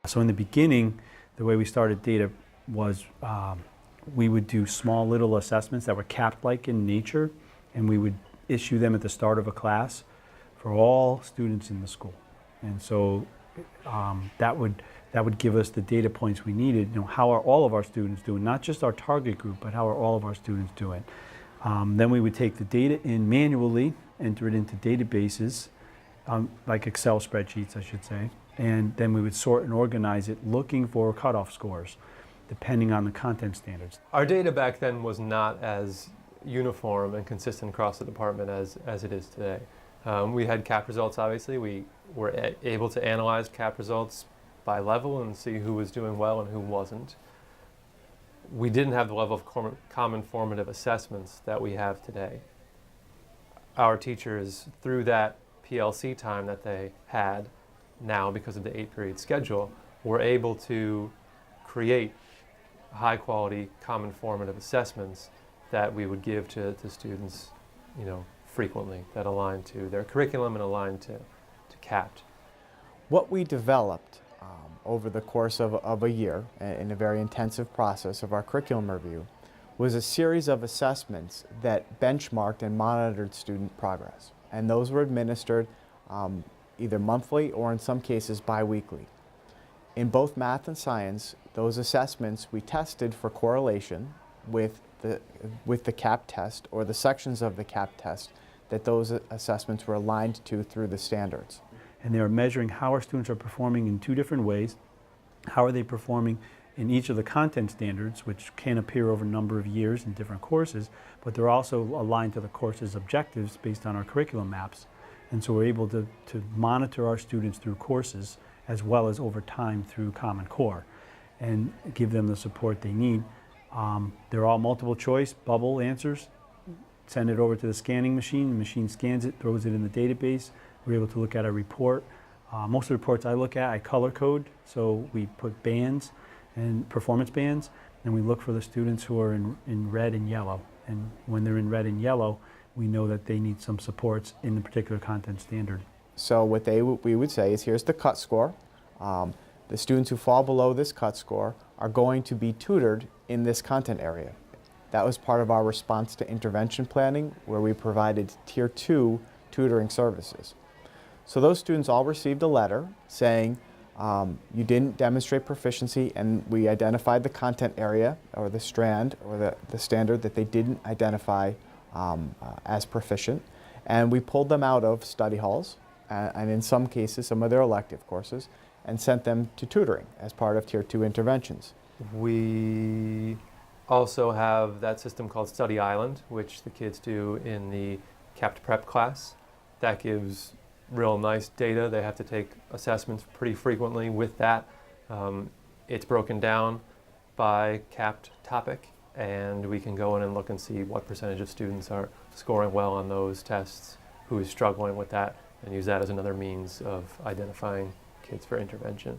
So in the beginning, the way we started data was we would do small little assessments that were capped-like in nature, and we would issue them at the start of a class for all students in the school. And so that would give us the data points we needed. You know, how are all of our students doing? Not just our target group, but how are all of our students doing? Then we would take the data in manually, enter it into databases, like Excel spreadsheets, I should say, and then we would sort and organize it looking for cutoff scores, depending on the content standards. Our data back then was not as uniform and consistent across the department as it is today. We had CAP results, obviously. We were able to analyze CAP results by level and see who was doing well and who wasn't. We didn't have the level of common formative assessments that we have today. Our teachers, through that PLC time that they had now because of the 8-period schedule, were able to create high-quality common formative assessments that we would give to students, you know, frequently, that align to their curriculum and align to CAPT. What we developed over the course of a year in a very intensive process of our curriculum review was a series of assessments that benchmarked and monitored student progress. And those were administered either monthly or in some cases bi-weekly. In both math and science, those assessments we tested for correlation with the CAP test or the sections of the CAP test that those assessments were aligned to through the standards. And they are measuring how our students are performing in two different ways. How are they performing in each of the content standards, which can appear over a number of years in different courses, but they're also aligned to the course's objectives based on our curriculum maps. And so we're able to monitor our students through courses as well as over time through Common Core and give them the support they need. They're all multiple choice, bubble answers. Send it over to the scanning machine. The machine scans it, throws it in the database. We're able to look at a report. Most of the reports I look at, I color code. So we put bands and performance bands, and we look for the students who are in red and yellow. And when they're in red and yellow, we know that they need some supports in the particular content standard. So what we would say is, here's the cut score. The students who fall below this cut score are going to be tutored in this content area. That was part of our response to intervention planning, where we provided Tier 2 tutoring services. So those students all received a letter saying, you didn't demonstrate proficiency, and we identified the content area or the strand or the standard that they didn't identify as proficient. And we pulled them out of study halls, and in some cases, some of their elective courses, and sent them to tutoring as part of Tier 2 interventions. We also have that system called Study Island, which the kids do in the CAPT Prep class. That gives real nice data. They have to take assessments pretty frequently with that. It's broken down by CAPT topic, and we can go in and look and see what percentage of students are scoring well on those tests, who is struggling with that, and use that as another means of identifying kids for intervention.